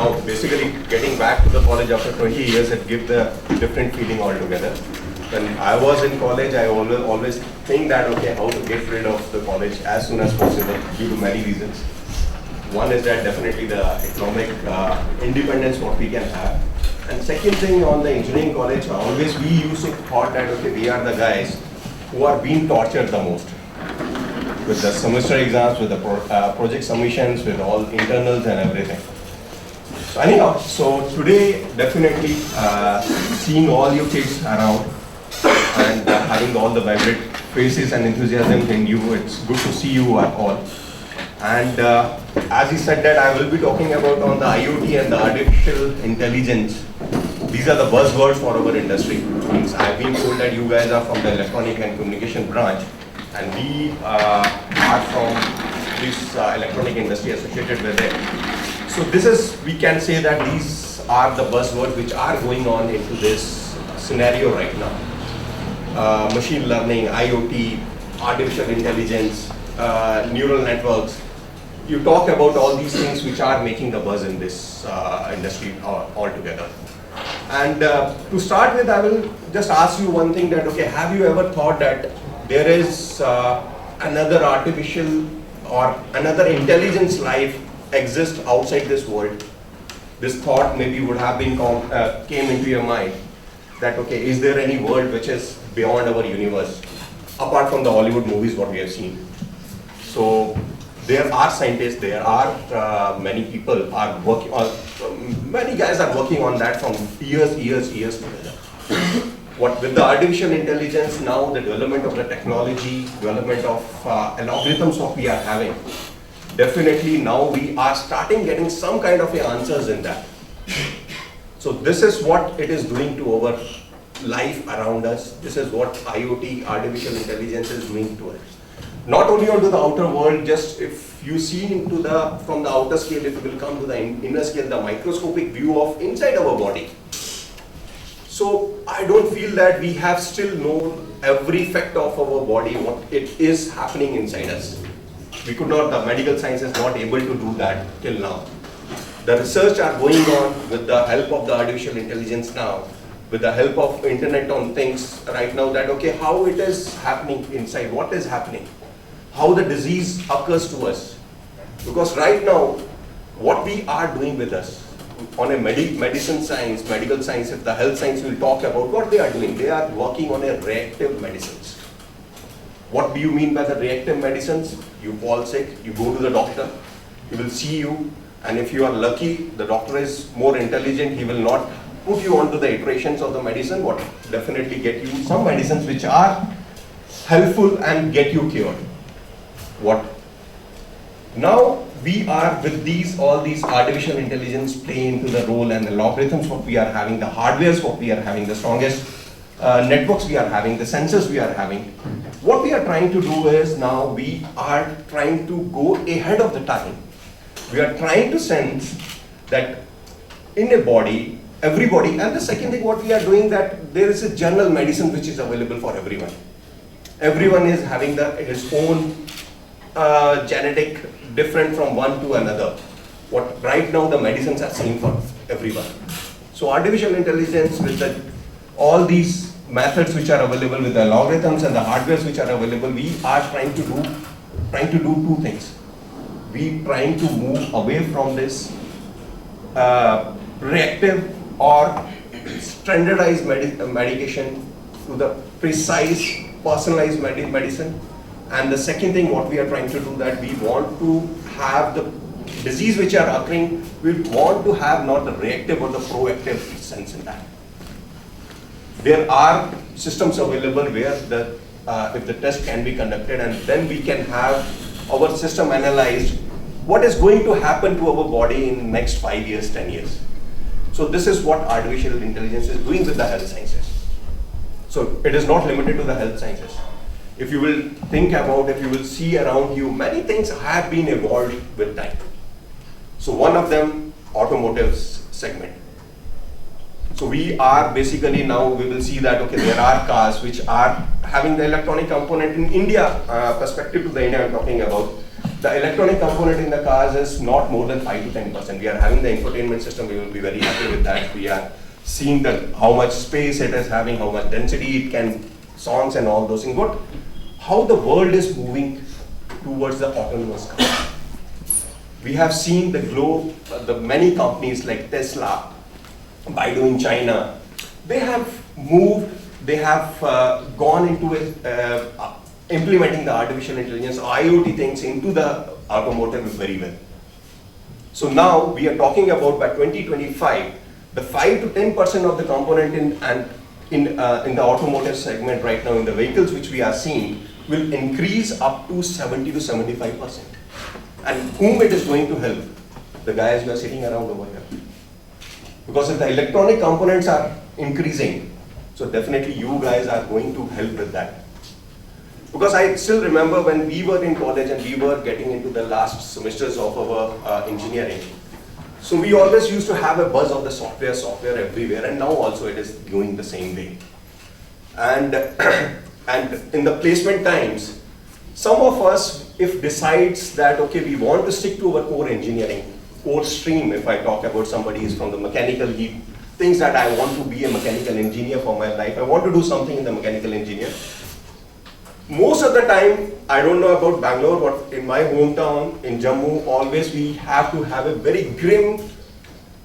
now basically getting back to the college after 20 years, it gives a different feeling altogether. When I was in college, I always think that, okay, how to get rid of the college as soon as possible due to many reasons. One is that definitely the economic independence what we can have. And second thing, on the engineering college, always we used to thought that, okay, we are the guys who are being tortured the most. With the semester exams, with the project submissions, with all internals and everything. So anyhow, so today definitely seeing all you kids around and having all the vibrant faces and enthusiasm in you, it's good to see you all. And as he said that I will be talking about on the IoT and the artificial intelligence. These are the buzzwords for our industry. Means I've been told that you guys are from the electronic and communication branch, and we are from this electronic industry associated with it. So this is, we can say that these are the buzzwords which are going on into this scenario right now. Machine learning, IoT, artificial intelligence, neural networks. You talk about all these things which are making the buzz in this industry altogether. And to start with, I will just ask you one thing that, okay, have you ever thought that there is another artificial or another intelligence life exists outside this world? This thought maybe would have been came into your mind that, okay, is there any world which is beyond our universe, apart from the Hollywood movies what we have seen? So there are scientists, there are many people are working on, many guys are working on that from years together. What with the artificial intelligence now, the development of the technology, development of algorithms what we are having, definitely now we are starting getting some kind of answers in that. So this is what it is doing to our life around us. This is what IoT, artificial intelligence is doing to us. Not only onto the outer world, just if you see into the, from the outer scale, if you will come to the inner scale, the microscopic view of inside our body. So I don't feel that we have still known every fact of our body, what it is happening inside us. We could not, the medical science is not able to do that till now. The research are going on with the help of the artificial intelligence now, with the help of internet on things right now, that, okay, how it is happening inside, what is happening, how the disease occurs to us. Because right now, what we are doing with us, on a medicine science, medical science, if the health science will talk about what they are doing, they are working on a reactive medicines. What do you mean by the reactive medicines? You fall sick, you go to the doctor, he will see you, and if you are lucky, the doctor is more intelligent, he will not put you onto the iterations of the medicine, what definitely get you some medicines which are helpful and get you cured. What? Now we are with these, all these artificial intelligence play into the role, and the algorithms what we are having, the hardwares what we are having, the strongest networks we are having, the sensors we are having. What we are trying to do is now we are trying to go ahead of the time. We are trying to sense that in a body, everybody, and the second thing what we are doing, that there is a general medicine which is available for everyone. Everyone is having his own genetic different from one to another. What right now the medicines are same for everyone. So artificial intelligence with all these methods which are available, with the algorithms and the hardwares which are available, we are trying to do two things. We trying to move away from this reactive or standardized medication to the precise personalized medicine. And the second thing what we are trying to do, that we want to have the disease which are occurring, we want to have not the reactive or the proactive sense in that. There are systems available where the if the test can be conducted, and then we can have our system analyzed what is going to happen to our body in next 5 years, 10 years. So this is what artificial intelligence is doing with the health sciences. So it is not limited to the health sciences. If you will think about, if you will see around you, many things have been evolved with time. So one of them, automotive segment. So we are basically now, we will see that, okay, there are cars which are having the electronic component in India, perspective to the India I'm talking about. the electronic component in the cars is not more than 5 to 10%. We are having the infotainment system, we will be very happy with that. We are seeing that how much space it is having, how much density it can, songs and all those things. But how the world is moving towards the autonomous car. We have seen the globe, the many companies like Tesla, Baidu in China, they have moved, they have gone into implementing the artificial intelligence, IoT things into the automotive very well. So now we are talking about by 2025, the 5 to 10% of the component in the automotive segment right now in the vehicles which we are seeing will increase up to 70 to 75%. And whom it is going to help? The guys who are sitting around over here. Because if the electronic components are increasing, so definitely you guys are going to help with that. Because I still remember when we were in college and we were getting into the last semesters of our engineering. So we always used to have a buzz of the software everywhere, and now also it is doing the same way. And, and in the placement times, some of us, if decides that, okay, we want to stick to our core engineering, core stream, if I talk about somebody is from the mechanical, he thinks that I want to be a mechanical engineer for my life, I want to do something in the mechanical engineer. Most of the time, I don't know about Bangalore, but in my hometown, in Jammu, always we have to have a very grim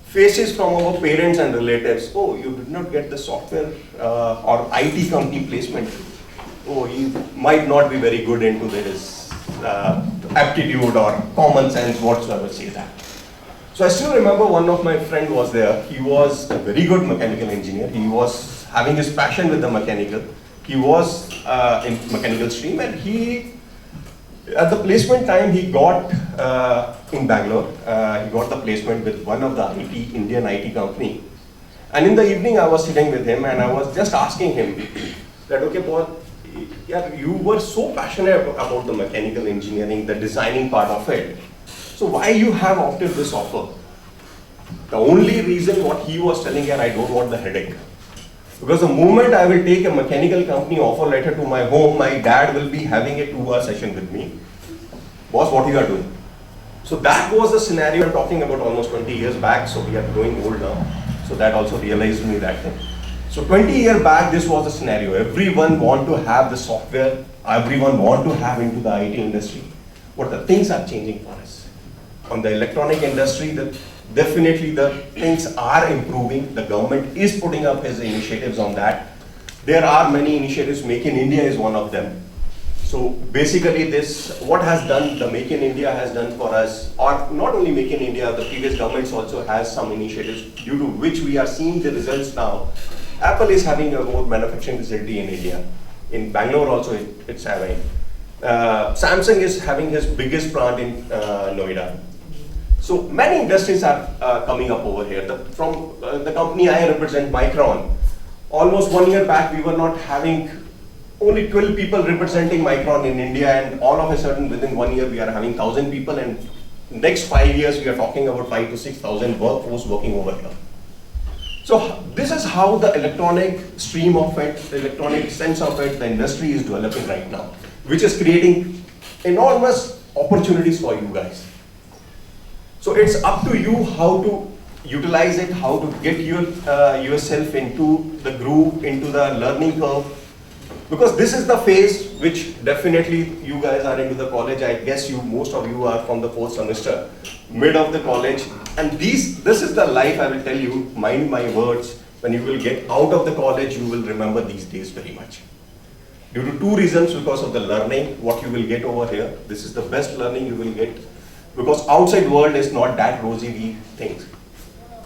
faces from our parents and relatives. Oh, you did not get the software or IT company placement. Oh, he might not be very good into this aptitude or common sense whatsoever, say that. So I still remember one of my friend was there. He was a very good mechanical engineer. He was having his passion with the mechanical. He was in mechanical stream, and he, at the placement time, he got in Bangalore, he got the placement with one of the Indian IT company. And in the evening, I was sitting with him and I was just asking him that, okay, Paul, yeah, you were so passionate about the mechanical engineering, the designing part of it. So why you have opted this offer? The only reason what he was telling here, I don't want the headache. Because the moment I will take a mechanical company offer letter to my home, my dad will be having a 2-hour session with me. Boss, what you are doing? So that was the scenario I'm talking about almost 20 years back, so we are growing old now. So that also realized me that thing. So 20 years back, this was the scenario. Everyone want to have the software, everyone want to have into the IT industry. But the things are changing for us. On the electronic industry, definitely the things are improving. The government is putting up his initiatives on that. There are many initiatives, Make in India is one of them. So basically this, what has done, the Make in India has done for us, or not only Make in India, the previous governments also has some initiatives due to which we are seeing the results now. Apple is having a more manufacturing facility in India. In Bangalore also it's having. Samsung is having his biggest plant in Noida. So many industries are coming up over here. From the company I represent, Micron, almost 1 year back we were not having only 12 people representing Micron in India, and all of a sudden within 1 year we are having 1,000 people, and next 5 years we are talking about 5,000 to 6,000 workforce working over here. So this is how the electronic stream of it, the electronic sense of it, the industry is developing right now, which is creating enormous opportunities for you guys. So it's up to you how to utilize it, how to get yourself into the groove, into the learning curve. Because this is the phase which definitely you guys are into the college. I guess most of you are from the 4th semester, mid of the college. And this is the life, I will tell you, mind my words, when you will get out of the college, you will remember these days very much. Due to 2 reasons, because of the learning, what you will get over here. This is the best learning you will get. Because outside world is not that rosy we think.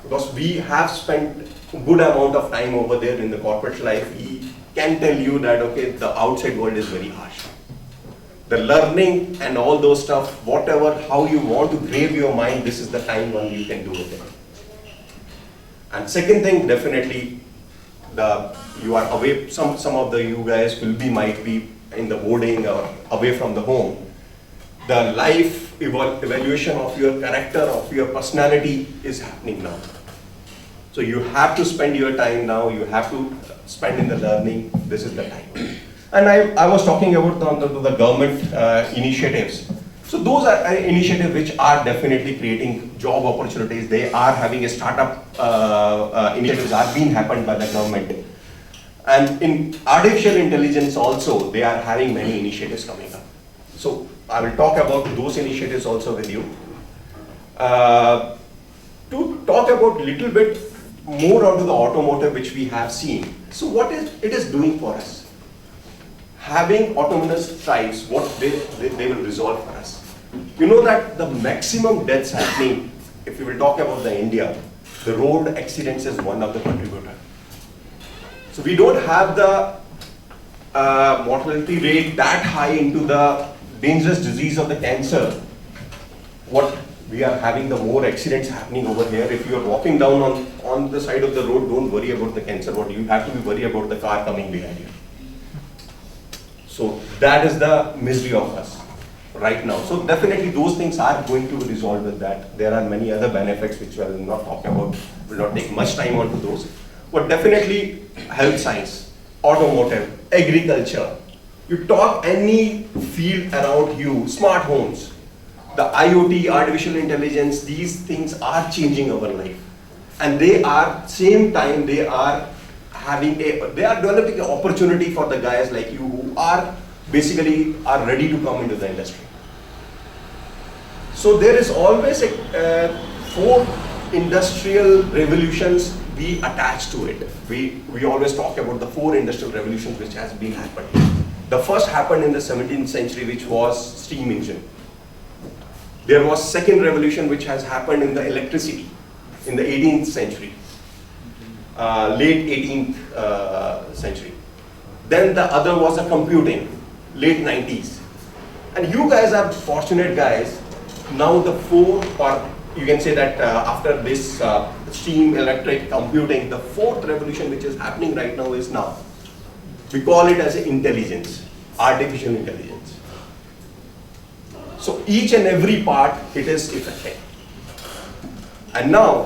Because we have spent a good amount of time over there in the corporate life, we can tell you that, okay, the outside world is very harsh. The learning and all those stuff, whatever, how you want to grave your mind, this is the time when you can do it. And second thing, definitely, you are away, some of the you guys might be in the boarding or away from the home. The life evaluation of your character, of your personality is happening now. So you have to spend your time now, you have to spend in the learning, this is the time. And I was talking about the government initiatives. So those are initiatives which are definitely creating job opportunities. They are having a startup initiatives are being happened by the government. And in artificial intelligence also, they are having many initiatives coming up. So I will talk about those initiatives also with you. To talk about little bit more onto the automotive which we have seen. So what it is doing for us? Having autonomous drives, what they will resolve for us. You know that the maximum deaths happening, if we will talk about the India, the road accidents is one of the contributor. So we don't have the mortality rate that high into the dangerous disease of the cancer. What we are having the more accidents happening over here. If you are walking down on the side of the road, don't worry about the cancer. What you have to be worried about the car coming behind you. So that is the misery of us right now. So definitely those things are going to be resolved with that. There are many other benefits which I will not talk about, will not take much time onto those. But definitely health science, automotive, agriculture. You talk any field around you, smart homes, the IoT, artificial intelligence, these things are changing our life. And they are, same time, they are developing an opportunity for the guys like you who are basically are ready to come into the industry. So there is always four industrial revolutions we attach to it. We always talk about the four industrial revolutions which has been happened. The first happened in the 17th century, which was steam engine. There was second revolution which has happened in the electricity in the 18th century, late 18th century. Then the other was the computing, late 90s. And you guys are fortunate guys. Now the four, or you can say that after this steam, electric, computing, the fourth revolution which is happening right now is now. We call it as intelligence, artificial intelligence. So each and every part it is affecting. And now,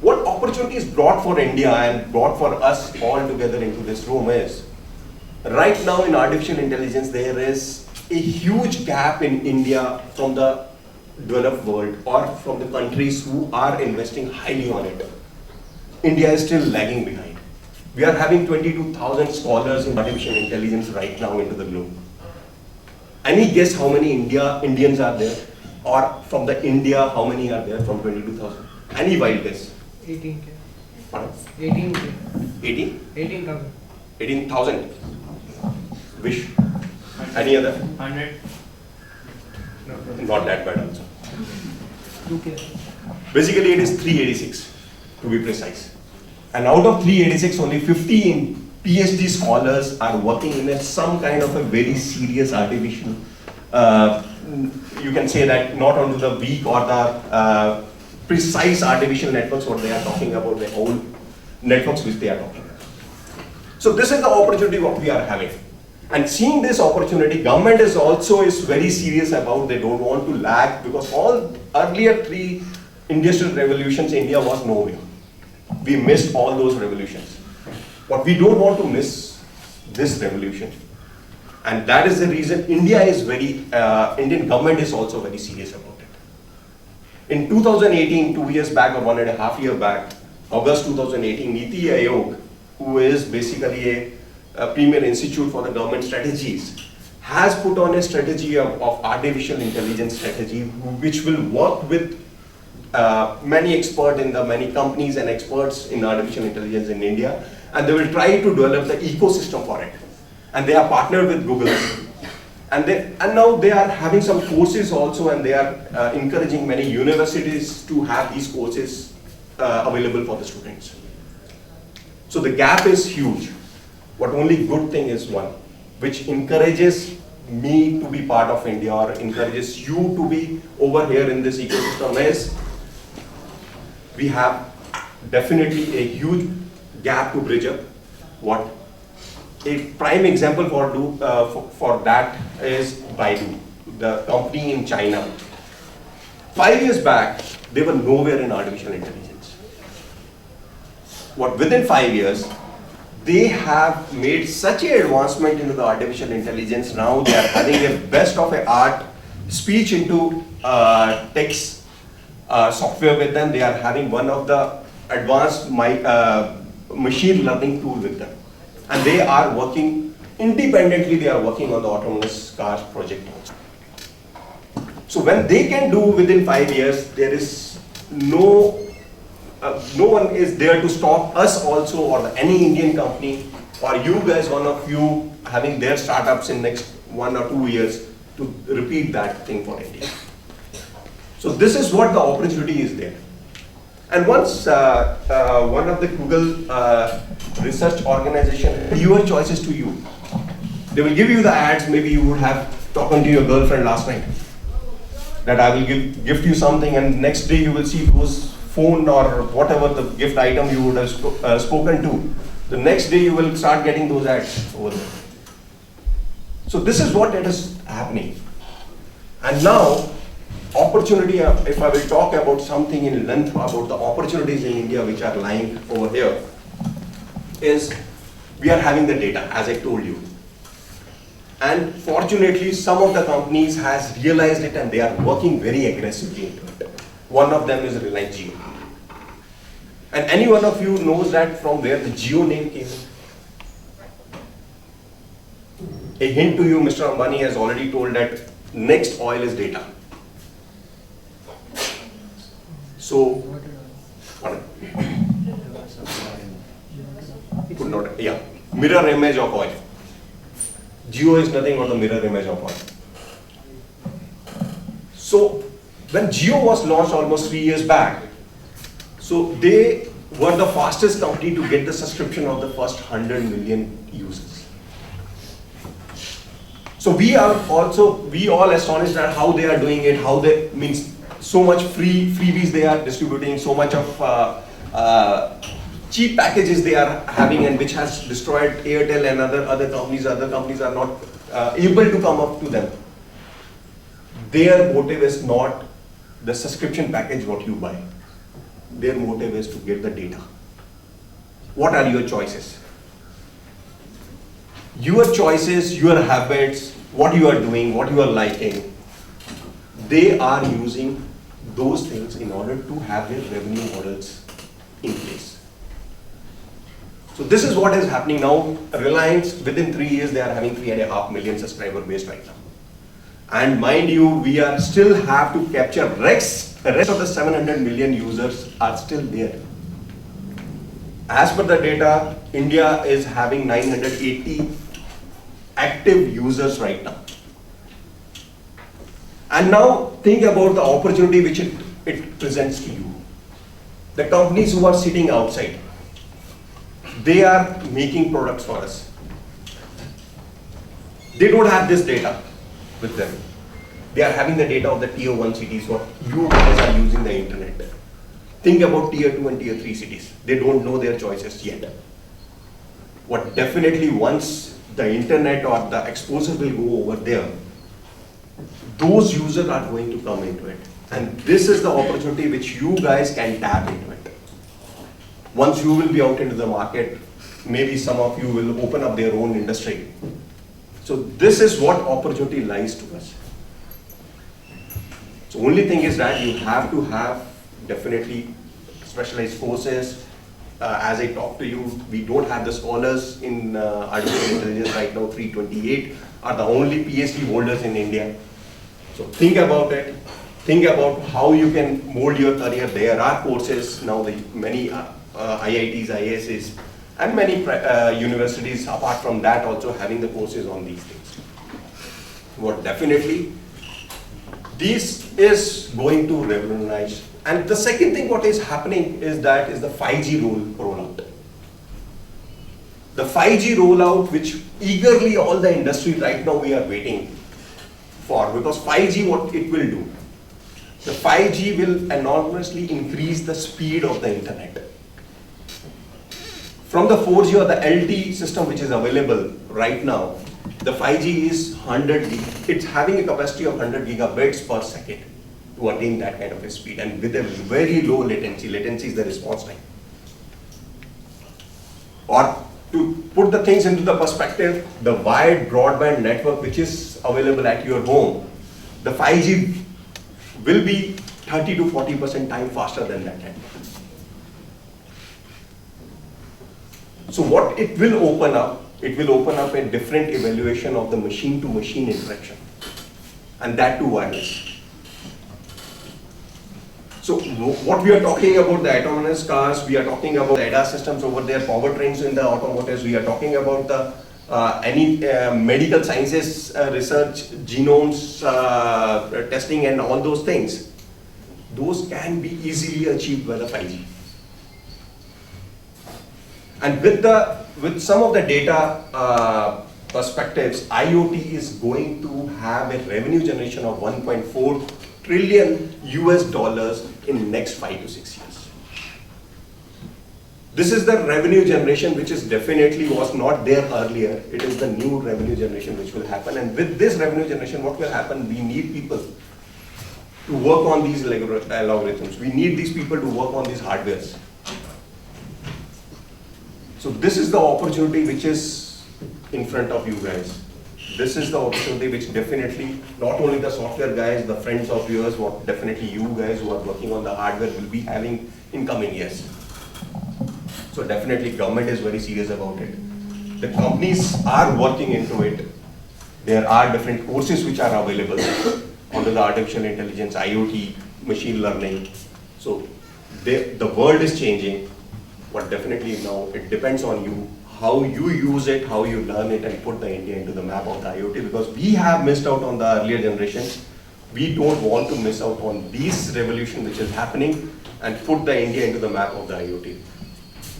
what opportunities brought for India and brought for us all together into this room is, right now in artificial intelligence there is a huge gap in India from the developed world or from the countries who are investing highly on it. India is still lagging behind. We are having 22,000 scholars in artificial intelligence right now into the globe. Any guess how many Indians are there? Or from the India, how many are there from 22,000? Any wild guess? 18K. Pardon? 18K. 18? 18,000. 18,000. Wish. Any other? 100. Not that bad also. 2K. Basically it is 386 to be precise. And out of 386, only 15 PhD scholars are working in some kind of a very serious artificial, you can say that not only the weak or the precise artificial networks what they are talking about, the whole networks which they are talking about. So this is the opportunity what we are having. And seeing this opportunity, government is also very serious about, they don't want to lag, because all earlier three industrial revolutions, India was nowhere. We missed all those revolutions. But we don't want to miss this revolution. And that is the reason India is Indian government is also very serious about it. In 2018, 2 years back or 1.5 years back, August 2018, Niti Aayog, who is basically a premier institute for the government strategies, has put on a strategy of artificial intelligence strategy, which will work with many experts in the many companies and experts in artificial intelligence in India, and they will try to develop the ecosystem for it. And they are partnered with Google. And now they are having some courses also, and they are encouraging many universities to have these courses available for the students. So the gap is huge. But only good thing is one, which encourages me to be part of India or encourages you to be over here in this ecosystem is, we have definitely a huge gap to bridge up. What? A prime example for that is Baidu, the company in China. 5 years back, they were nowhere in artificial intelligence. What, within 5 years, they have made such an advancement into the artificial intelligence. Now they are having a best of a art speech into text software with them. They are having one of the advanced machine learning tool with them. And they are working independently, they are working on the autonomous cars project also. So when they can do within 5 years, there is no one is there to stop us also, or any Indian company, or you guys, one of you having their startups in next 1 or 2 years to repeat that thing for India. So this is what the opportunity is there. And once one of the Google research organization, your choices to you, they will give you the ads. Maybe you would have talked to your girlfriend last night that I will gift you something, and next day you will see those phone or whatever the gift item you would have spoken to. The next day you will start getting those ads over there. So this is what it is happening. And now, opportunity, if I will talk about something in length about the opportunities in India which are lying over here, is we are having the data, as I told you. And fortunately, some of the companies has realized it and they are working very aggressively into it. One of them is Reliance Jio. And any one of you knows that from where the Jio name came. A hint to you, Mr. Ambani has already told that next oil is data. So, mirror image of oil. Jio is nothing but the mirror image of oil. So, when Jio was launched almost 3 years back, so they were the fastest company to get the subscription of the first 100 million users. So we all astonished at how they are doing it, how they means so much freebies they are distributing, so much of cheap packages they are having, and which has destroyed Airtel and other companies. Other companies are not able to come up to them. Their motive is not the subscription package what you buy. Their motive is to get the data. What are your choices? Your choices, your habits, what you are doing, what you are liking, they are using those things in order to have their revenue models in place. So this is what is happening now. Reliance, within 3 years, they are having 3.5 million subscriber base right now. And mind you, we are still have to capture the rest of the 700 million users are still there. As per the data, India is having 980 active users right now. And now think about the opportunity which it presents to you. The companies who are sitting outside, they are making products for us. They don't have this data with them. They are having the data of the tier 1 cities where you guys are using the internet. Think about tier 2 and tier 3 cities. They don't know their choices yet. What definitely once the internet or the exposure will go over there, those users are going to come into it. And this is the opportunity which you guys can tap into it. Once you will be out into the market, maybe some of you will open up their own industry. So this is what opportunity lies to us. So only thing is that you have to have definitely specialized courses. As I talk to you, we don't have the scholars in artificial intelligence right now. 328 are the only PhD holders in India. So think about it. Think about how you can mold your career. There are courses now. Many IITs, IISs, and many universities apart from that also having the courses on these things. What definitely this is going to revolutionize. And the second thing what is happening is that is the 5G rollout. The 5G rollout which eagerly all the industry right now we are waiting for, because 5G what it will do, the 5G will enormously increase the speed of the internet. From the 4G or the LTE system which is available right now, the 5G is 100 gig. It's having a capacity of 100 gigabits per second to attain that kind of a speed, and with a very low latency. Latency is the response time. Or to put the things into the perspective, the wired broadband network which is available at your home, the 5G will be 30 to 40% time faster than that network. So what it will open up a different evaluation of the machine-to-machine interaction, and that too wireless. So what we are talking about, the autonomous cars, we are talking about the ADAS systems over there, powertrains in the automotives, we are talking about the any medical sciences research, genomes testing and all those things. Those can be easily achieved by the 5G. And with some of the data perspectives, IoT is going to have a revenue generation of 1.4 trillion US dollars in next 5 to 6 years. This is the revenue generation which is definitely was not there earlier. It is the new revenue generation which will happen. And with this revenue generation, what will happen? We need people to work on these algorithms. We need these people to work on these hardwares. So this is the opportunity which is in front of you guys. This is the opportunity which definitely, not only the software guys, the friends of yours, what definitely you guys who are working on the hardware will be having in coming years. So definitely government is very serious about it. The companies are working into it. There are different courses which are available under the artificial intelligence, IoT, machine learning. So the world is changing, but definitely now it depends on you, how you use it, how you learn it and put the India into the map of the IoT, because we have missed out on the earlier generations. We don't want to miss out on this revolution which is happening and put the India into the map of the IoT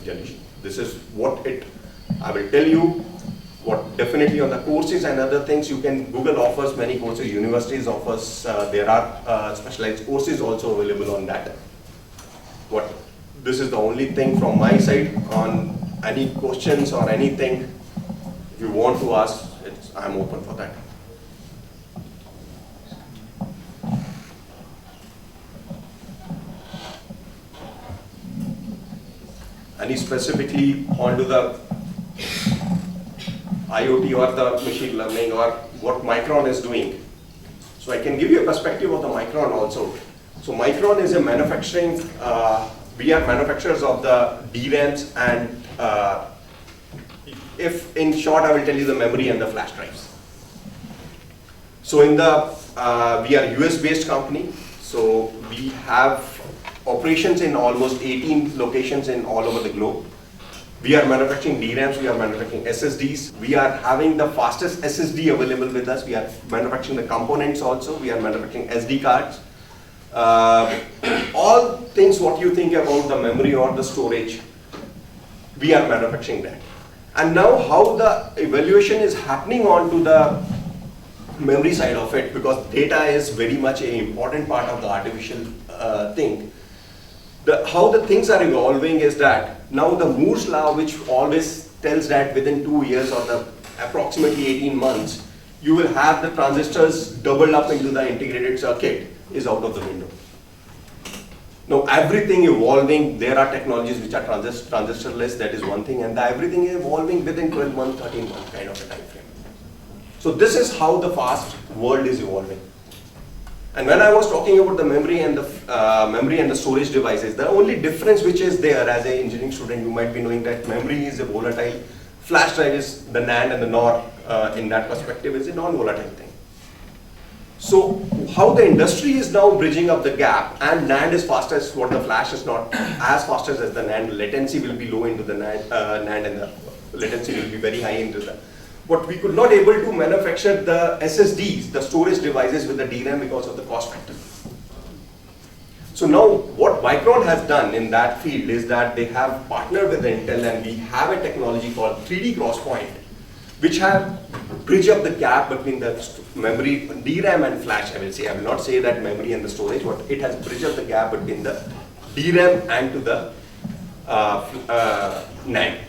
generation. This is what I will tell you, what definitely on the courses and other things you can, Google offers many courses, universities offers, there are specialized courses also available on that. This is the only thing from my side. On any questions or anything, if you want to ask, I'm open for that. Any specifically onto the IoT or the machine learning or what Micron is doing. So I can give you a perspective of the Micron also. So Micron is a manufacturing, we are manufacturers of the DRAMs and if in short I will tell you the memory and the flash drives. So in the, we are US based company, so we have operations in almost 18 locations in all over the globe. We are manufacturing DRAMs, we are manufacturing SSDs, we are having the fastest SSD available with us, we are manufacturing the components also, we are manufacturing SD cards. All things what you think about the memory or the storage, we are manufacturing that. And now how the evaluation is happening onto the memory side of it, because data is very much an important part of the artificial thing. How the things are evolving is that now the Moore's law, which always tells that within 2 years or the approximately 18 months, you will have the transistors doubled up into the integrated circuit, is out of the window. Now everything evolving, there are technologies which are transistorless, that is one thing, and everything evolving within 12 months, 13 months kind of a time frame. So this is how the fast world is evolving. And when I was talking about the memory and the storage devices, the only difference which is there as an engineering student, you might be knowing that memory is a volatile, flash drive is the NAND and the NOR in that perspective is a non-volatile thing. So how the industry is now bridging up the gap, and NAND is fastest, what the flash is not as fast as the NAND, latency will be low into the NAND and the latency will be very high into the. But we could not able to manufacture the SSDs, the storage devices with the DRAM because of the cost factor. So now what Micron has done in that field is that they have partnered with Intel, and we have a technology called 3D XPoint, which have bridge up the gap between the memory, DRAM and flash, I will say. I will not say that memory and the storage, but it has bridged up the gap between the DRAM and to the NAND.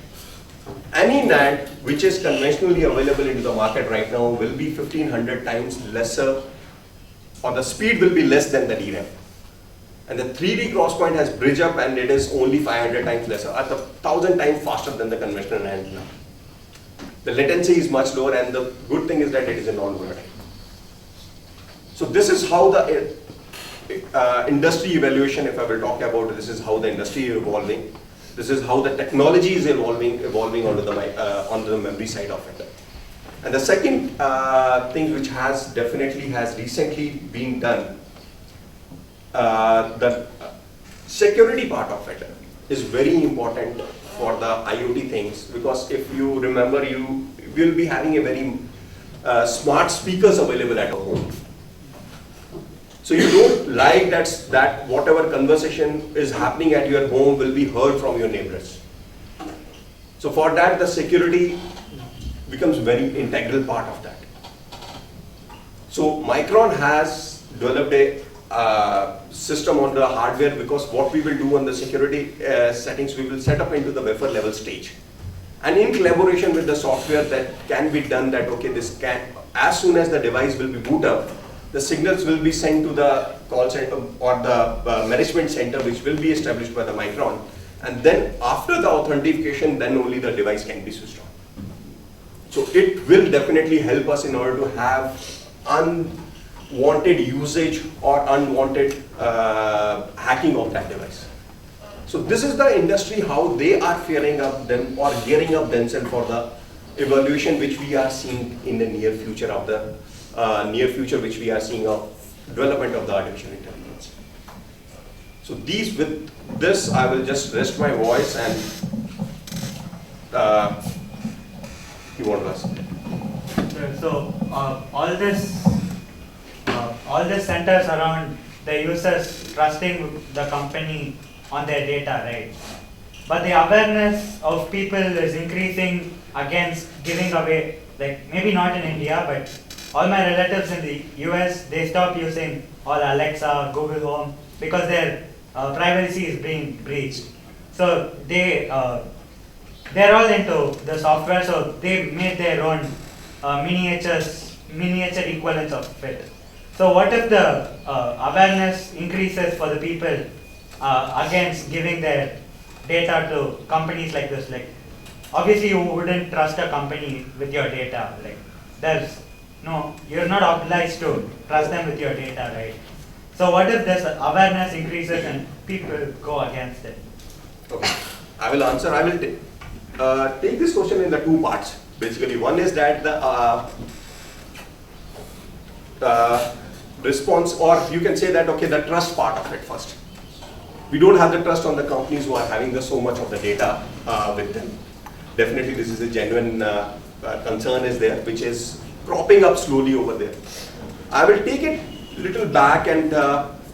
Any NAND which is conventionally available into the market right now will be 1500 times lesser, or the speed will be less than the DRAM. And the 3D XPoint has bridged up, and it is only 500 times lesser, at 1000 times faster than the conventional NAND now. The latency is much lower, and the good thing is that it is a non-volatile. So this is how the industry evaluation, if I will talk about it, this is how the industry is evolving. This is how the technology is evolving onto the memory side of it. And the second thing which has recently been done, the security part of it is very important for the IoT things, because if you remember, you will be having a very smart speakers available at home. So you don't like that whatever conversation is happening at your home will be heard from your neighbors. So for that, the security becomes very integral part of that. So Micron has developed a system on the hardware, because what we will do on the security settings, we will set up into the wafer level stage. And in collaboration with the software, that can be done that, okay, this can, as soon as the device will be boot up, the signals will be sent to the call center or the management center, which will be established by the Micron. And then after the authentication, then only the device can be switched on. So it will definitely help us in order to have unwanted usage or unwanted hacking of that device. So this is the industry, how they are gearing up themselves for the evolution which we are seeing in the near future which we are seeing of development of the artificial intelligence. So with this, I will just rest my voice and you want to ask? So all this centers around the users trusting the company on their data, right? But the awareness of people is increasing against giving away, like maybe not in India, but all my relatives in the US, they stop using all Alexa, Google Home, because their privacy is being breached. So they're all into the software, so they made their own miniature equivalents of it. So what if the awareness increases for the people against giving their data to companies like this? Like, obviously you wouldn't trust a company with your data. Like, you're not obliged to trust them with your data, right? So what if this awareness increases and people go against it? Okay, I will answer. I will take this question in the two parts. Basically, one is that the response, or you can say that, okay, the trust part of it first. We don't have the trust on the companies who are having so much of the data with them. Definitely this is a genuine concern is there, which is cropping up slowly over there. I will take it little back and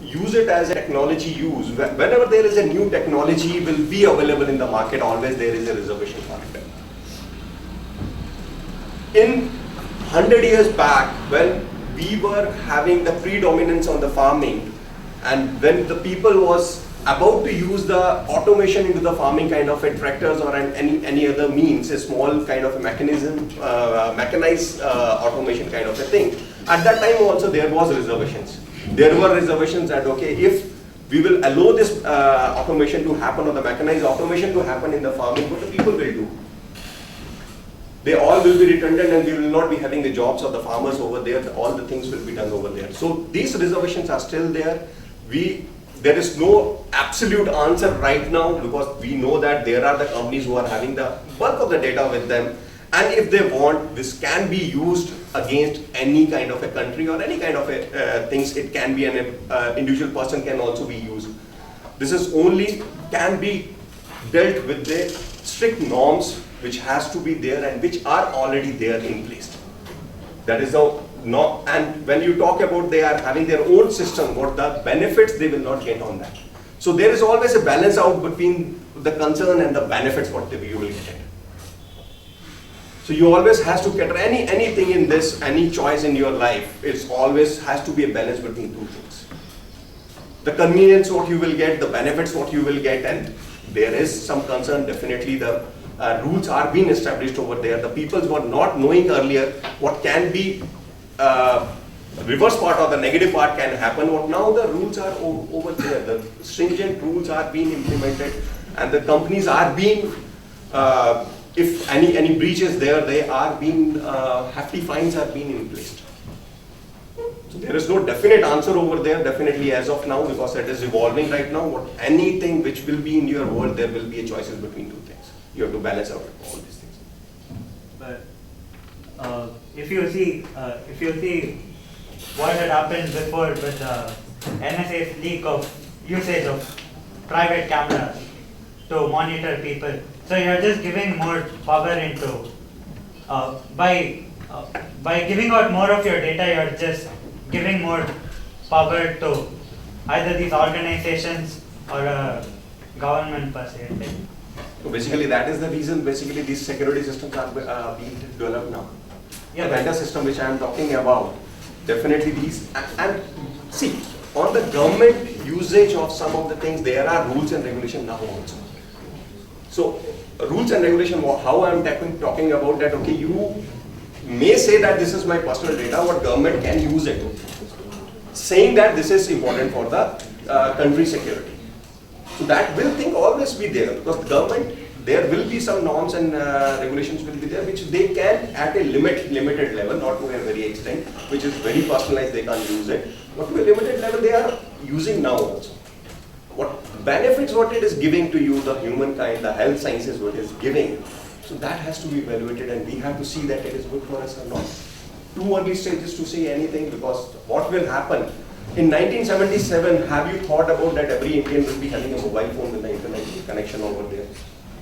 use it as a technology use. Whenever there is a new technology will be available in the market, always there is a reservation for it. In 100 years back, when we were having the predominance on the farming, and when the people was about to use the automation into the farming kind of a tractors or any other means, a small kind of a mechanism, mechanized automation kind of a thing. At that time also there was reservations. There were reservations that, okay, if we will allow this automation to happen, or the mechanized automation to happen in the farming, what the people will do? They all will be redundant and we will not be having the jobs of the farmers over there. All the things will be done over there. So these reservations are still there. There is no absolute answer right now, because we know that there are the companies who are having the bulk of the data with them, and if they want, this can be used against any kind of a country or any kind of a things. It can be an individual person can also be used. This is only can be dealt with the strict norms which has to be there and which are already there in place. That is the no, and when you talk about they are having their own system, what the benefits they will not get on that. So there is always a balance out between the concern and the benefits what you will get. So you always has to cater anything in this, any choice in your life, it's always has to be a balance between two things. The convenience what you will get, the benefits what you will get, and there is some concern. Definitely the rules are being established over there. The people were not knowing earlier what can be reverse part or the negative part can happen. What now the rules are over there. The stringent rules are being implemented, and the companies are being, if any breach is there, they are being hefty fines are being in place. So there is no definite answer over there, definitely as of now, because it is evolving right now. Anything which will be in your world, there will be a choices between two things. You have to balance out all these things. But if you see what had happened before with the NSA's leak of usage of private cameras to monitor people, so you're just giving more power into by giving out more of your data, you're just giving more power to either these organizations or a government per se. So basically that is the reason basically these security systems are being developed now. Yeah, The but- vendor system which I am talking about, definitely these, and see, on the government usage of some of the things, there are rules and regulation now also. So rules and regulation, how I am talking about that, okay, you may say that this is my personal data, what government can use it, saying that this is important for the country security. So that will think always be there, because the government, there will be some norms and regulations will be there which they can at a limited level, not to a very extent, which is very personalized, they can't use it, but to a limited level they are using now also. What benefits what it is giving to you, the humankind, the health sciences what it is giving, so that has to be evaluated and we have to see that it is good for us or not. Too early stages to say anything, because what will happen? In 1977, have you thought about that every Indian will be having a mobile phone with the internet connection over there?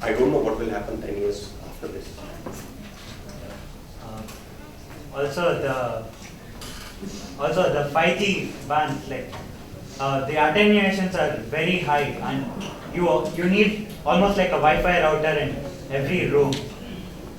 I don't know what will happen 10 years after this. Also the 5G bands, like the attenuations are very high, and you need almost like a Wi-Fi router in every room.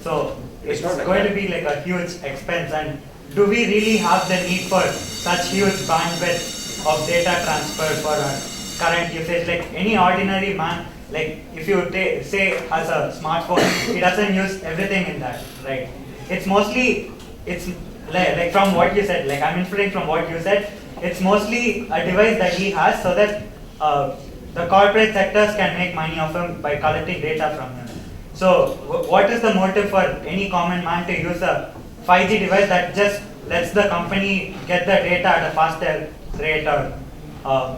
So it's not like going that. to be like a huge expense. And do we really have the need for such huge bandwidth of data transfer for our current usage? Like any ordinary man, like if you say has a smartphone, he doesn't use everything in that, right? It's mostly, it's like from what you said, like I'm inferring from what you said, it's mostly a device that he has so that the corporate sectors can make money off him by collecting data from him. So what is the motive for any common man to use a 5G device that just lets the company get the data at a faster rate, or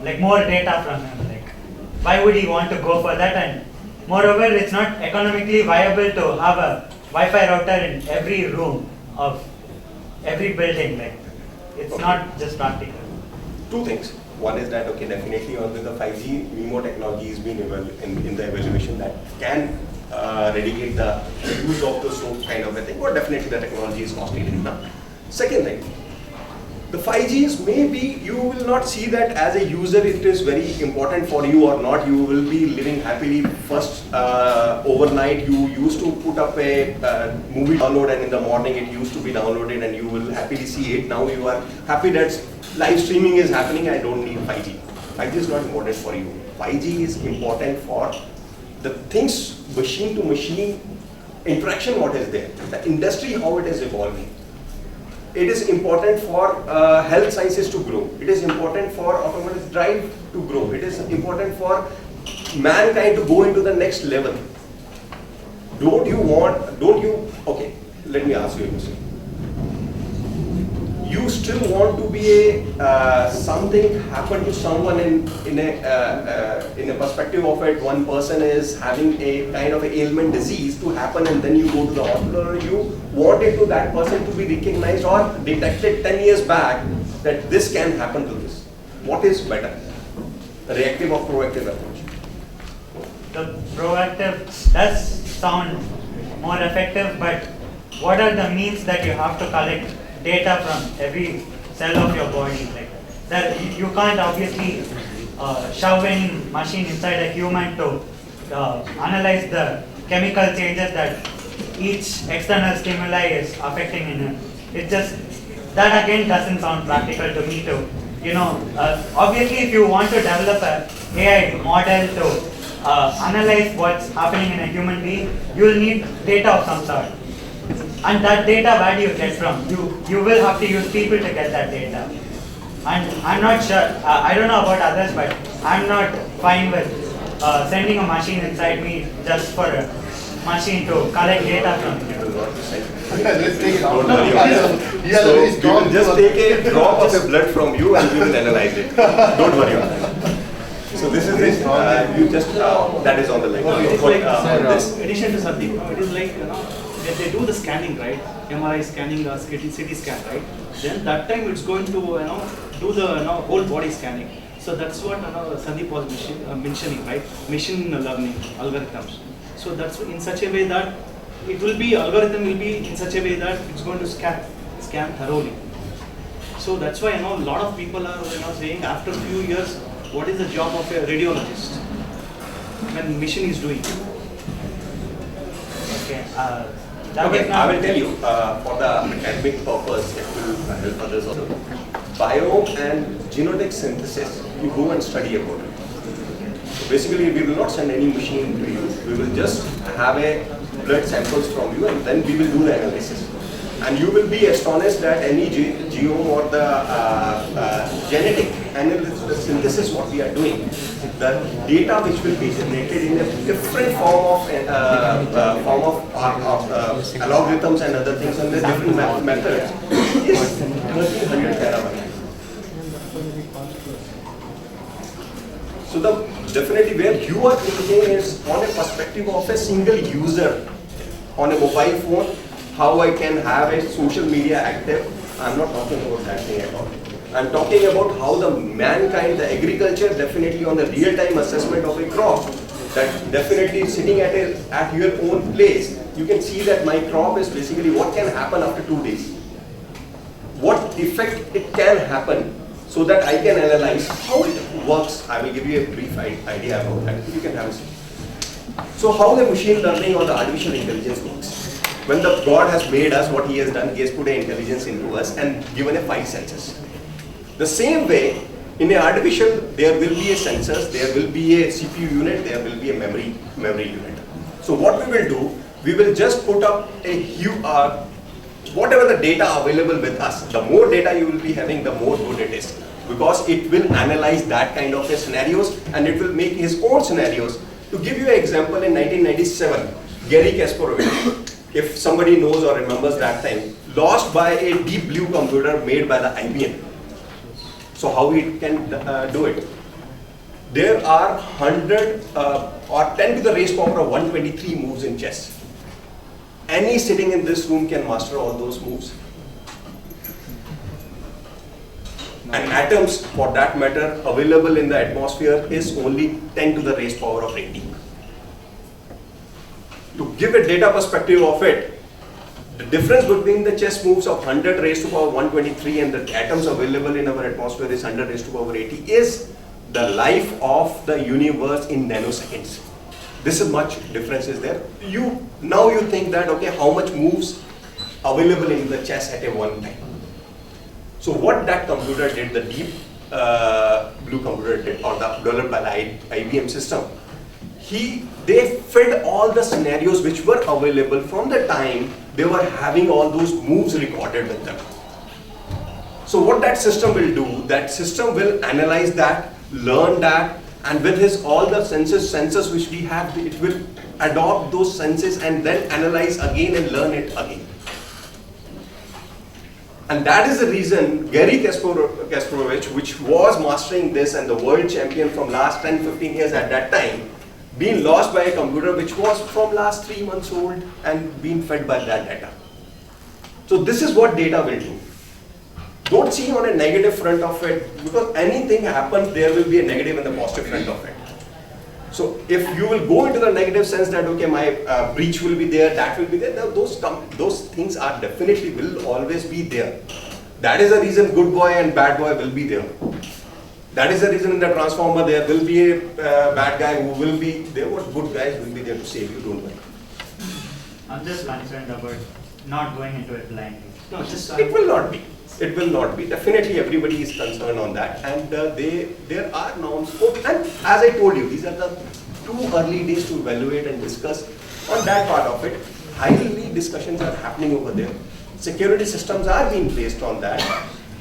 like more data from him? Like, why would he want to go for that? And moreover, it's not economically viable to have a Wi-Fi router in every room of every building. Like, it's Okay. not just practical. Two things. One is that, okay, definitely on with the 5G, MIMO technology is being in the evaluation that can eradicate the use of the soap kind of a thing, but definitely the technology is costly enough. Second thing, the 5G is maybe you will not see that as a user it is very important for you or not. You will be living happily. First overnight you used to put up a movie download and in the morning it used to be downloaded and you will happily see it. Now you are happy that live streaming is happening. I don't need 5G. 5G is not important for you. 5G is important for the things, machine to machine interaction what is there, the industry how it is evolving. It is important for health sciences to grow. It is important for autonomous drive to grow. It is important for mankind to go into the next level. Okay, let me ask you a question. You still want to be something happen to someone in a perspective of it, one person is having a kind of a ailment disease to happen and then you go to the hospital, or you wanted to that person to be recognized or detected 10 years back that this can happen to this. What is better? A reactive or proactive approach? The proactive does sound more effective, but what are the means that you have to collect data from every cell of your body? Like that, you can't obviously shove any machine inside a human to analyze the chemical changes that each external stimuli is affecting in him. It just, that again doesn't sound practical to me to, obviously if you want to develop an AI model to analyze what's happening in a human being, you will need data of some sort. And that data, where do you get from? You will have to use people to get that data. And I'm not sure, I don't know about others, but I'm not fine with sending a machine inside me just for a machine to collect data from you. got to send. Let's take it out. Don't worry about it. He has So a very we strong will just view on take a drop of a blood from you and we will analyze it. Don't worry about it. So this is it. You just that is on the leg. No, it is What, like, on this. in addition to Sandeep, it is like, if they do the scanning, right? MRI scanning, CT scan, right? Then that time it's going to, do the whole body scanning. So that's what Sandeep was mentioning, right? Machine learning algorithms. So that's in such a way that algorithm will be in such a way that it's going to scan thoroughly. So that's why a lot of people are saying after a few years, what is the job of a radiologist when machine is doing? Okay. Okay, I will tell you, for the academic purpose, it will help others also. Bio and genetic synthesis, you go and study about it. So basically, we will not send any machine to you. We will just have a blood samples from you and then we will do the analysis. And you will be astonished that any genome or the genetic analysis, the synthesis what we are doing, the data which will be generated in a different form of algorithms and other things and the different methods is 1300 terabytes. So definitely where you are thinking is on a perspective of a single user on a mobile phone, how I can have a social media active. I'm not talking about that thing at all. I'm talking about how the mankind, the agriculture, definitely on the real-time assessment of a crop, that definitely sitting at your own place, you can see that my crop is basically what can happen after 2 days. What effect it can happen so that I can analyze how it works. I will give you a brief idea about that. You can have a see. So how the machine learning or the artificial intelligence works. When the God has made us, what He has done, He has put an intelligence into us and given a 5 senses. The same way, in a artificial, there will be a sensors, there will be a CPU unit, there will be a memory unit. So what we will do, we will just put up a huge, whatever the data available with us, the more data you will be having, the more good it is. Because it will analyze that kind of a scenarios and it will make his own scenarios. To give you an example, in 1997, Gary Kasparovich, if somebody knows or remembers that time, lost by a deep blue computer made by the IBM. So how it can do it? There are 100 or 10 to the raised power of 123 moves in chess. Any sitting in this room can master all those moves. And atoms, for that matter, available in the atmosphere is only 10 to the raised power of 80. To give a data perspective of it, the difference between the chess moves of 100 raised to power 123 and the atoms available in our atmosphere is 100 raised to power 80 is the life of the universe in nanoseconds. This is much difference is there. Now you think that, okay, how much moves available in the chess at a one time. So what that computer did, the deep blue computer did, or the developed by the IBM system, they fed all the scenarios which were available from the time they were having all those moves recorded with them. So what that system will do, that system will analyze that, learn that, and with all the senses which we have, it will adopt those senses and then analyze again and learn it again. And that is the reason Gary Kasparovich, which was mastering this and the world champion from last 10-15 years at that time, being lost by a computer which was from last 3 months old and being fed by that data. So this is what data will do. Don't see on a negative front of it, because anything happens, there will be a negative and the positive front of it. So if you will go into the negative sense that, okay, my breach will be there, that will be there, those things are definitely will always be there. That is the reason good boy and bad boy will be there. That is the reason in the transformer there will be a bad guy who will be there, what good guys will be there to save you, don't worry. I'm just concerned about not going into it blindly. No, just It will not be. It will not be. Definitely everybody is concerned on that, and there are norms. And as I told you, these are the too early days to evaluate and discuss on that part of it. Highly discussions are happening over there. Security systems are being placed on that.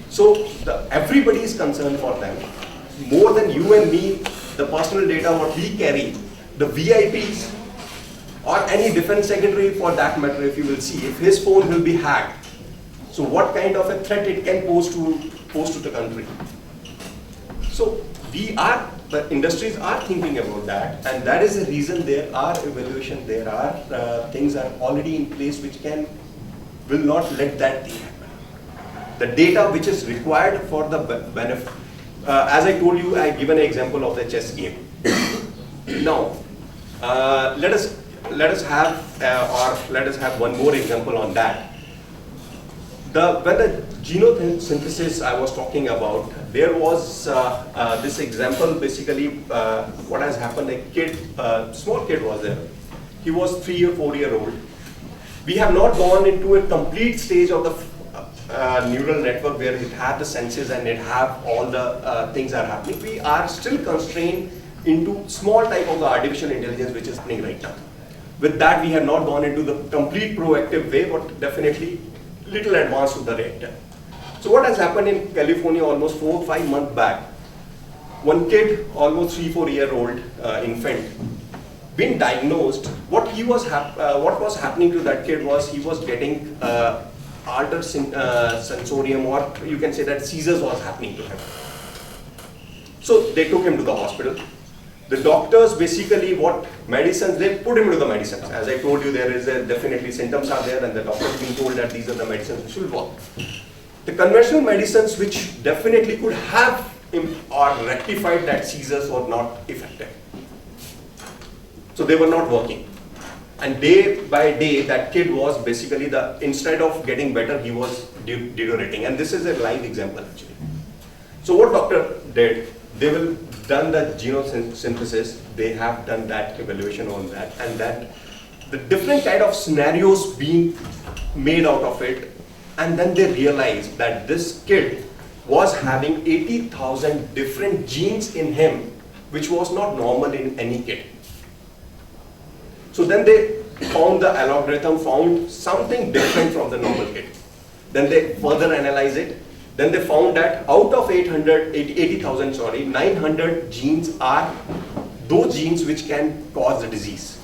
So everybody is concerned for them. More than you and me, the personal data what we carry, the VIPs or any defense secretary for that matter, if you will see, if his phone will be hacked, so what kind of a threat it can pose to the country. So the industries are thinking about that, and that is the reason there are evaluation, there are things are already in place which will not let that thing happen. The data which is required for the benefit, as I told you, I given an example of the chess game. Now, let us have one more example on that. When the genosynthesis I was talking about, there was this example. Basically, what has happened? A small kid was there. He was 3 or 4 year old. We have not gone into a complete stage of the neural network where it have the senses and it have all the things are happening. We are still constrained into small type of the artificial intelligence which is happening right now. With that, we have not gone into the complete proactive way, but definitely little advanced to the reactor. So what has happened in California almost 4 or 5 months back, one kid, almost 3 or 4 year old infant, been diagnosed. What was happening to that kid was he was getting altered sensorium, or you can say that seizures was happening to him. So they took him to the hospital. The doctors basically what medicines, they put him to the medicines. As I told you, there is definitely symptoms are there and the doctor being told that these are the medicines which will work. The conventional medicines which definitely could have or rectified that seizures were not effective. So they were not working. And day by day, that kid was basically instead of getting better, he was deteriorating. And this is a live example actually. So what doctor did, they will done the genosynthesis, they have done that evaluation on that, and that the different kind of scenarios being made out of it, and then they realized that this kid was having 80,000 different genes in him, which was not normal in any kid. So then they found the algorithm, found something different from the normal kid. Then they further analyzed it. Then they found that out of 80,000, 900 genes are those genes which can cause the disease.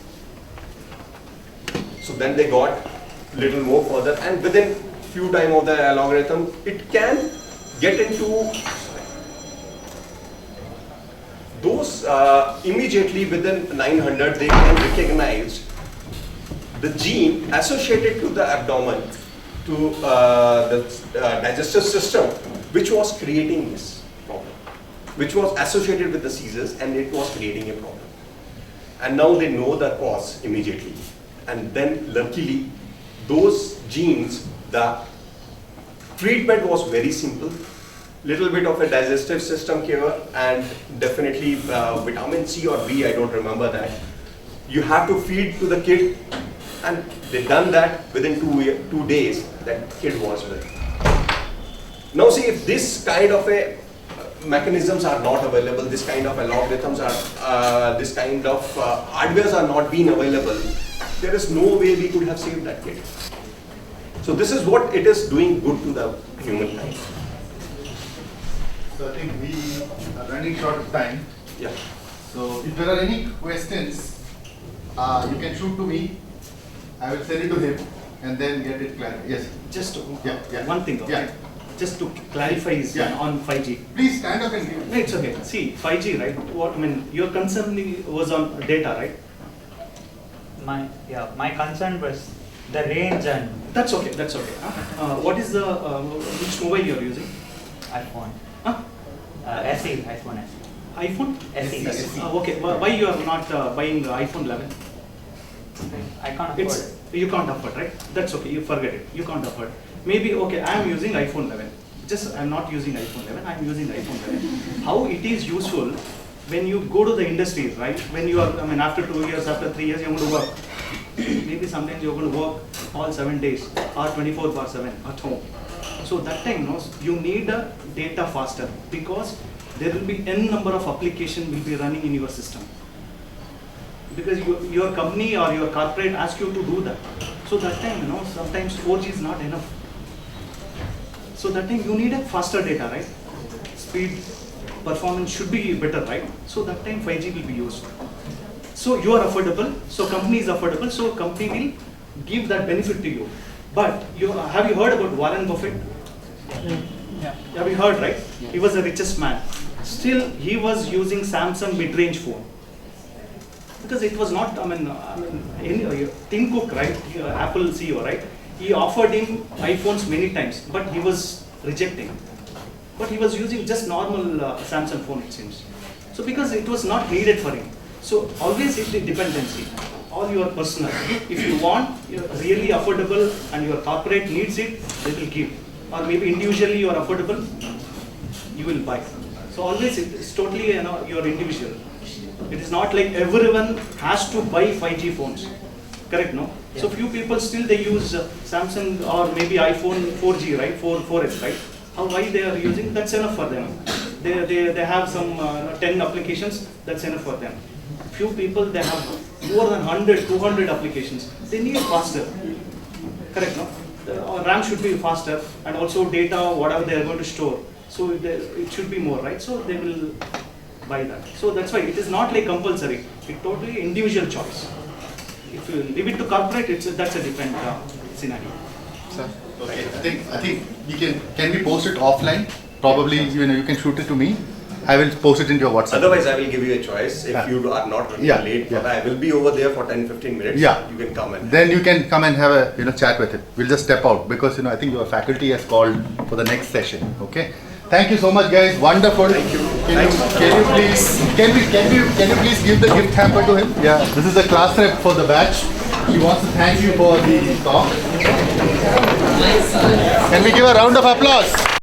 So then they got little more further, and within few time of the algorithm, it can get into those immediately within 900, they can recognize the gene associated to the abdomen, to the digestive system, which was creating this problem, which was associated with the seizures, and it was creating a problem. And now they know the cause immediately. And then luckily, those genes, the treatment was very simple. Little bit of a digestive system cure, and definitely vitamin C or B, I don't remember that. You have to feed to the kid, and they done that within 2 days, that kid was well. Now see, if this kind of a mechanisms are not available, this kind of algorithms are, this kind of hardwares are not being available, there is no way we could have saved that kid. So this is what it is doing good to the humankind. So I think we are running short of time. Yeah. So if there are any questions, you can shoot to me. I will send it to him and then get it clarified. Yes. Just Yeah. one thing, okay? Yeah. Just to clarify is on 5G. Please stand up and give. No, it's okay. See, 5G, right? What I mean, your concern was on data, right? My concern was the range and That's okay. That's okay. What is the which mobile you're using? iPhone. Huh? SE, iPhone SE. iPhone? SE. Okay. Why you are not buying the iPhone 11? I can't afford It's it. you can't afford, right? That's okay. You forget it. You can't afford. Maybe okay. I am using iPhone 11. Just I'm not using iPhone 11. I am using iPhone 11. How it is useful when you go to the industries, right? When you are, I mean, after 2 years, after 3 years, you're going to work. Maybe sometimes you're going to work all 7 days or 24/7 at home. So that time, no, you need a data faster because there will be n number of application will be running in your system. Because your company or your corporate asks you to do that. So that time, you know, sometimes 4G is not enough. So that time you need a faster data, right? Speed, performance should be better, right? So that time 5G will be used. So you are affordable, so company is affordable, so company will give that benefit to you. But have you heard about Warren Buffett? Yeah. Have you heard, right? He was the richest man. Still, he was using Samsung mid-range phone. Because it was not, Tim Cook, right? Apple CEO, right? He offered him iPhones many times, but he was rejecting. But he was using just normal Samsung phone, it seems. So because it was not needed for him. So always it's the dependency. All your personal. If you want really affordable and your corporate needs it, they will give. Or maybe individually you are affordable, you will buy. So always it's totally your individual. It is not like everyone has to buy 5G phones. Correct, no? Yeah. So few people still they use Samsung or maybe iPhone 4G, right? 4S, right? Why they are using? That's enough for them. They have some 10 applications. That's enough for them. Few people they have more than 100, 200 applications. They need faster. Correct, no? The RAM should be faster, and also data, whatever they are going to store. So it should be more, right? So they will buy that. So that's why it is not like compulsory. It's totally individual choice. If you leave it to corporate, that's a different scenario. Sir, okay. I think you can we post it offline? Probably you can shoot it to me. I will post it into your WhatsApp. Otherwise, I will give you a choice. If Yeah. you are not running Yeah, late, yeah. I will be over there for 10-15 minutes. Yeah. You can come and. Then you can come and have a chat with it. We'll just step out because I think your faculty has called for the next session. Okay. Thank you so much, guys. Wonderful. Thank you. Can you please give the gift hamper to him? Yeah. This is the class rep for the batch. He wants to thank you for the talk. Can we give a round of applause?